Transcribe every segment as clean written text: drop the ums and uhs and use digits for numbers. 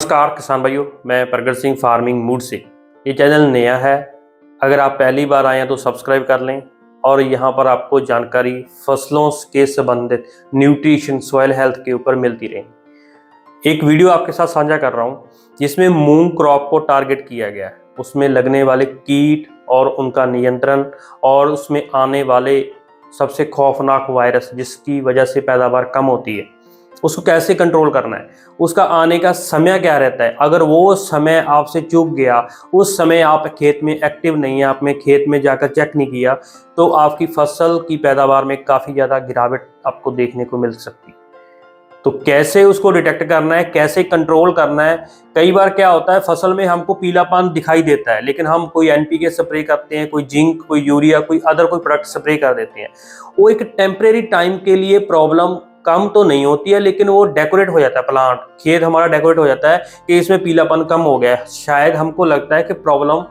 नमस्कार किसान भाइयों, मैं प्रगट सिंह फार्मिंग मूड से। ये चैनल नया है, अगर आप पहली बार आए हैं तो सब्सक्राइब कर लें और यहाँ पर आपको जानकारी फसलों के संबंधित न्यूट्रिशन, सॉइल हेल्थ के ऊपर मिलती रहे। एक वीडियो आपके साथ साझा कर रहा हूँ जिसमें मूंग क्रॉप को टारगेट किया गया है, उसमें लगने वाले कीट और उनका नियंत्रण और उसमें आने वाले सबसे खौफनाक वायरस जिसकी वजह से पैदावार कम होती है, उसको कैसे कंट्रोल करना है, उसका आने का समय क्या रहता है। अगर वो समय आपसे चूक गया, उस समय आप खेत में एक्टिव नहीं है, आपने खेत में जाकर चेक नहीं किया, तो आपकी फसल की पैदावार में काफ़ी ज़्यादा गिरावट आपको देखने को मिल सकती है। तो कैसे उसको डिटेक्ट करना है, कैसे कंट्रोल करना है। कई बार क्या होता है, फसल में हमको पीलापन दिखाई देता है, लेकिन हम कोई एनपीके स्प्रे करते हैं, कोई जिंक, कोई यूरिया, कोई अदर कोई प्रोडक्ट स्प्रे कर देते हैं। वो एक टेम्परेरी टाइम के लिए प्रॉब्लम कम तो नहीं होती है, लेकिन वो डेकोरेट हो जाता है, प्लांट, खेत हमारा डेकोरेट हो जाता है कि इसमें पीलापन कम हो गया है, शायद हमको लगता है कि प्रॉब्लम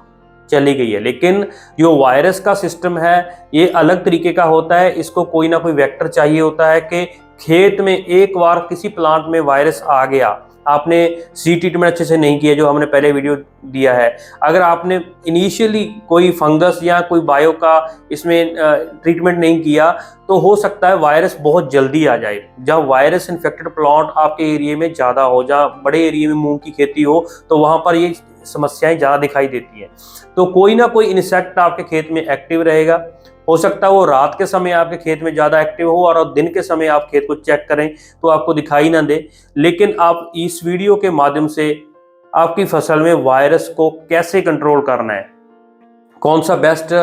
चली गई है। लेकिन जो वायरस का सिस्टम है ये अलग तरीके का होता है। इसको कोई ना कोई वेक्टर चाहिए होता है कि खेत में एक बार किसी प्लांट में वायरस आ गया, आपने सी ट्रीटमेंट अच्छे से नहीं किया, जो हमने पहले वीडियो दिया है, अगर आपने इनिशियली कोई फंगस या कोई बायो का इसमें ट्रीटमेंट नहीं किया, तो हो सकता है वायरस बहुत जल्दी आ जाए। जब वायरस इन्फेक्टेड प्लांट आपके एरिया में ज़्यादा हो, जहाँ बड़े एरिया में मूंग की खेती हो, तो वहाँ पर ये समस्याएं ज़्यादा दिखाई देती हैं। तो कोई ना कोई इंसेक्ट आपके खेत में एक्टिव रहेगा। हो सकता है वो रात के समय आपके खेत में ज़्यादा एक्टिव हो और दिन के समय आप खेत को चेक करें तो आपको दिखाई ना दे। लेकिन आप इस वीडियो के माध्यम से आपकी फसल में वायरस को कैसे कंट्रोल करना है, कौन सा बेस्ट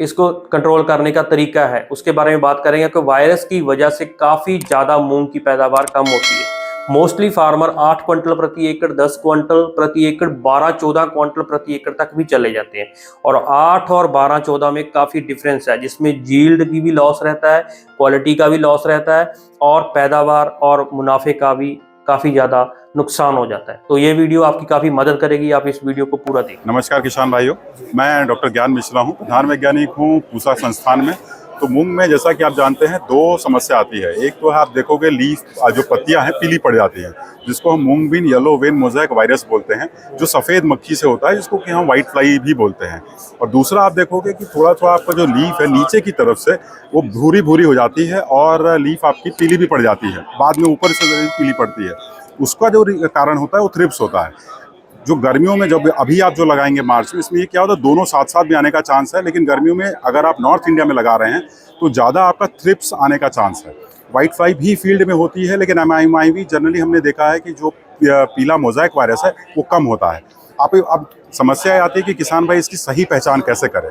इसको कंट्रोल करने का तरीका है, उसके बारे में बात करेंगे। कि वायरस की वजह से काफ़ी ज़्यादा मूंग की पैदावार कम होती है। मोस्टली फार्मर 8 क्विंटल प्रति एकड़, 10 क्विंटल प्रति एकड़, 12-14 क्विंटल प्रति एकड़ तक भी चले जाते हैं। और 8 और 12-14 में काफ़ी डिफरेंस है, जिसमें यील्ड की भी लॉस रहता है, क्वालिटी का भी लॉस रहता है और पैदावार और मुनाफे का भी काफ़ी ज़्यादा नुकसान हो जाता है। तो ये वीडियो आपकी काफ़ी मदद करेगी, आप इस वीडियो को पूरा देखें। नमस्कार किसान भाइयों, मैं डॉक्टर ज्ञान मिश्रा हूँ, प्रधान वैज्ञानिक हूँ पूसा संस्थान में। तो मूंग में जैसा कि आप जानते हैं 2 समस्या आती है। एक तो आप देखोगे लीफ जो पत्तियां हैं पीली पड़ जाती हैं, जिसको हम mung bean yellow vein mosaic virus बोलते हैं, जो सफ़ेद मक्खी से होता है, जिसको कि हम व्हाइट फ्लाई भी बोलते हैं। और दूसरा आप देखोगे कि थोड़ा थोड़ा आपका जो लीफ है नीचे की तरफ से वो भूरी भूरी हो जाती है और लीफ आपकी पीली भी पड़ जाती है, बाद में ऊपर से पीली पड़ती है। उसका जो कारण होता है वो थ्रिप्स होता है। जो गर्मियों में जब अभी आप जो लगाएंगे मार्च में, इसमें ये क्या होता है, दोनों साथ साथ भी आने का चांस है। लेकिन गर्मियों में अगर आप नॉर्थ इंडिया में लगा रहे हैं तो ज़्यादा आपका थ्रिप्स आने का चांस है। व्हाइट फ्लाई भी फील्ड में होती है, लेकिन एमआई भी जनरली हमने देखा है कि जो पीला मोज़ेक वायरस है वो कम होता है। अब समस्या आती है कि किसान भाई इसकी सही पहचान कैसे करें।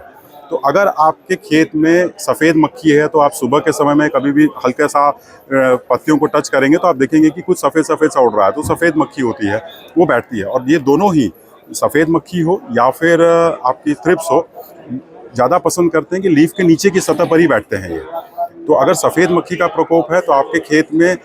तो अगर आपके खेत में सफ़ेद मक्खी है तो आप सुबह के समय में कभी भी हल्का सा पत्तियों को टच करेंगे तो आप देखेंगे कि कुछ सफ़ेद सफ़ेद सा उड़ रहा है, तो सफ़ेद मक्खी होती है, वो बैठती है। और ये दोनों ही, सफ़ेद मक्खी हो या फिर आपकी थ्रिप्स हो, ज़्यादा पसंद करते हैं कि लीफ के नीचे की सतह पर ही बैठते हैं ये। तो अगर सफ़ेद मक्खी का प्रकोप है तो आपके खेत में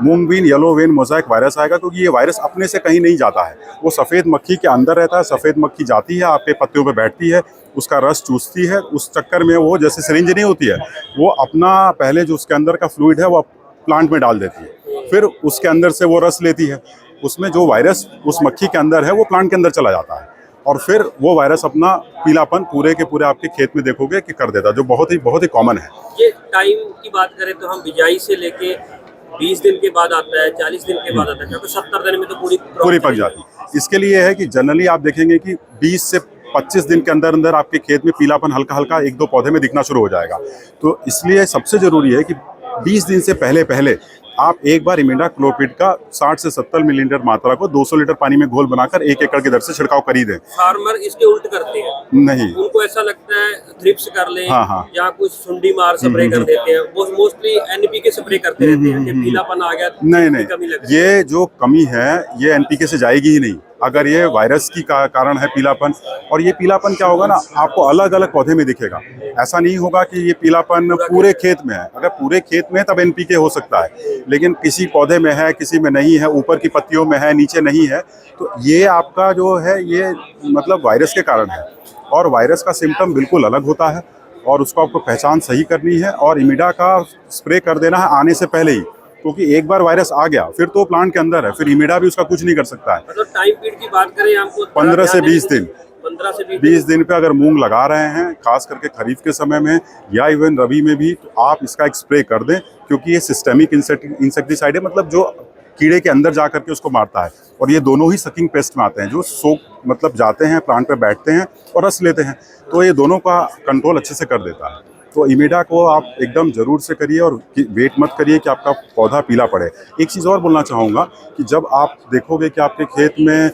mung bean yellow vein mosaic virus आएगा, क्योंकि ये वायरस अपने से कहीं नहीं जाता है, वो सफ़ेद मक्खी के अंदर रहता है। सफ़ेद मक्खी जाती है, आपके पत्तियों पे बैठती है, उसका रस चूसती है। उस चक्कर में वो जैसे सिरिंज नहीं होती है, वो अपना पहले जो उसके अंदर का फ्लूइड है वो प्लांट में डाल देती है, फिर उसके अंदर से वो रस लेती है। उसमें जो वायरस उस मक्खी के अंदर है वो प्लांट के अंदर चला जाता है और फिर वो वायरस अपना पीलापन पूरे के पूरे आपके खेत में देखोगे कि कर देता है, जो बहुत ही कॉमन है। ये टाइम की बात करें तो हम बिजाई से लेके 20 दिन के बाद आता है, 40 दिन के बाद आता है, क्योंकि 70 दिन में तो पूरी पक जाती है। इसके लिए है कि जनरली आप देखेंगे कि 20 से 25 दिन के अंदर अंदर आपके खेत में पीलापन हल्का हल्का 1-2 पौधे में दिखना शुरू हो जाएगा। तो इसलिए सबसे ज़रूरी है कि 20 दिन से पहले आप एक बार इमिडाक्लोपिड का 60 से 70 मिलीलीटर मात्रा को 200 लीटर पानी में घोल बनाकर 1 एकड़ की दर से छिड़काव कर ही दें। फार्मर इसके उल्ट करते हैं, नहीं, उनको ऐसा लगता है थ्रिप्स कर लें, हाँ। या कुछ सुंडी मार स्प्रे कर देते हैं, वो मोस्टली एनपीके स्प्रे करते रहते हैं कि पीलापन आ गया, नहीं, कमी लग ये जो कमी है ये एनपीके से जाएगी ही नहीं। अगर ये वायरस की कारण है पीलापन, और ये पीलापन क्या होगा ना, आपको अलग अलग पौधे में दिखेगा। ऐसा नहीं होगा कि ये पीलापन पूरे खेत में है। अगर पूरे खेत में है तब एनपीके हो सकता है, लेकिन किसी पौधे में है, किसी में नहीं है, ऊपर की पत्तियों में है, नीचे नहीं है, तो ये आपका जो है ये मतलब वायरस के कारण है। और वायरस का सिम्टम बिल्कुल अलग होता है और उसको आपको पहचान सही करनी है और इमिडा का स्प्रे कर देना है आने से पहले ही। क्योंकि एक बार वायरस आ गया फिर तो प्लांट के अंदर है, फिर इमिडा भी उसका कुछ नहीं कर सकता है। मतलब टाइम पीरियड की बात करें हमको 15 से 20 दिन 15 से 20 दिन पे अगर मूंग लगा रहे हैं, खास करके खरीफ के समय में या इवन रबी में भी, तो आप इसका एक स्प्रे कर दें, क्योंकि ये सिस्टेमिक इंसेक्टिसाइड है, मतलब जो कीड़े के अंदर जा करके उसको मारता है। और ये दोनों ही सकिंग पेस्ट में आते हैं, जो मतलब जाते हैं प्लांट पे बैठते हैं और रस लेते हैं, तो ये दोनों का कंट्रोल अच्छे से कर देता है। तो इमिडा को आप एकदम ज़रूर से करिए और वेट मत करिए कि आपका पौधा पीला पड़े। एक चीज़ और बोलना चाहूँगा कि जब आप देखोगे कि आपके खेत में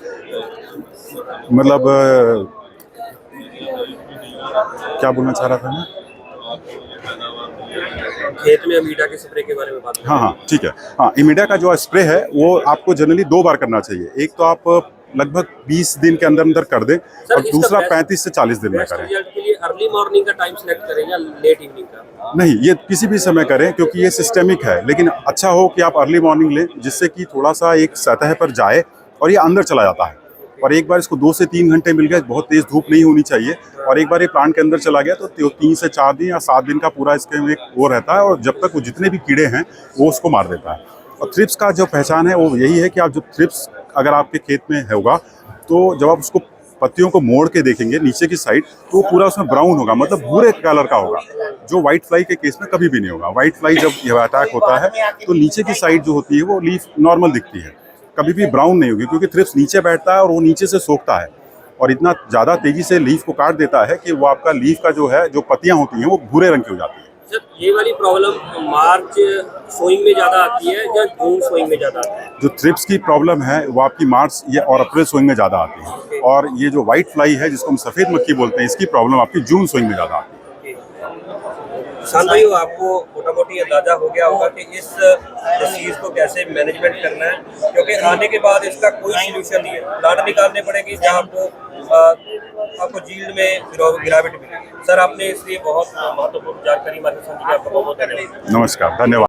मतलब क्या बोलना चाह रहा था मैं, खेत में इमिडा के स्प्रे के बारे में बात करें। हाँ ठीक है। हाँ, इमिडा का जो स्प्रे है वो आपको जनरली 2 बार करना चाहिए। एक तो आप लगभग 20 दिन के अंदर अंदर कर दें और दूसरा 35 से 40 दिन में करें। रिजल्ट के लिए अर्ली मॉर्निंग का टाइम सेलेक्ट करें या लेट इवनिंग का? नहीं, ये किसी भी समय करें, क्योंकि ये सिस्टेमिक है, लेकिन अच्छा हो कि आप अर्ली मॉर्निंग लें, जिससे कि थोड़ा सा एक सतह पर जाए और ये अंदर चला जाता है। और एक बार इसको 2 से 3 घंटे मिल गए, बहुत तेज़ धूप नहीं होनी चाहिए, और एक बार ये प्लांट के अंदर चला गया तो 3 से 4 दिन या 7 दिन का पूरा इसके में एक वो रहता है, और जब तक वो जितने भी कीड़े हैं वो उसको मार देता है। और थ्रिप्स का जो पहचान है वो यही है कि आप जो थ्रिप्स अगर आपके खेत में होगा, तो जब आप उसको पत्तियों को मोड़ के देखेंगे नीचे की साइड, तो पूरा उसमें ब्राउन होगा, मतलब भूरे कलर का होगा, जो व्हाइट फ्लाई के केस में कभी भी नहीं होगा। व्हाइट फ्लाई जब ये अटैक होता है तो नीचे की साइड जो होती है वो लीफ नॉर्मल दिखती है, कभी भी ब्राउन नहीं होगी, क्योंकि थ्रिप्स नीचे बैठता है और वो नीचे से सोखता है और इतना ज़्यादा तेज़ी से लीफ को काट देता है कि वो आपका लीफ का जो है, जो पत्तियाँ होती हैं वो भूरे रंग की हो जाती है। सर, ये वाली प्रॉब्लम मार्च सोइंग में ज़्यादा आती है या जून सोइंग में ज़्यादा आती है? जो थ्रिप्स की प्रॉब्लम है वो आपकी मार्च या और अप्रैल सोइंग में ज़्यादा आती है, और ये जो व्हाइट फ्लाई है जिसको हम सफ़ेद मक्खी बोलते हैं, इसकी प्रॉब्लम आपकी जून सोइंग में ज़्यादा आती है। शांत भाई, आपको मोटा मोटी अंदाजा हो गया होगा कि इस डिसीज को कैसे मैनेजमेंट करना है, क्योंकि आने के बाद इसका कोई सोल्यूशन नहीं है। प्लांट निकालने पड़ेंगे जहाँ आपको जील्ड में गिरावट मिलेगी। सर, आपने इसलिए बहुत महत्वपूर्ण जानकारी हमारे साथ दी, आपका बहुत बहुत धन्यवाद। नमस्कार, धन्यवाद।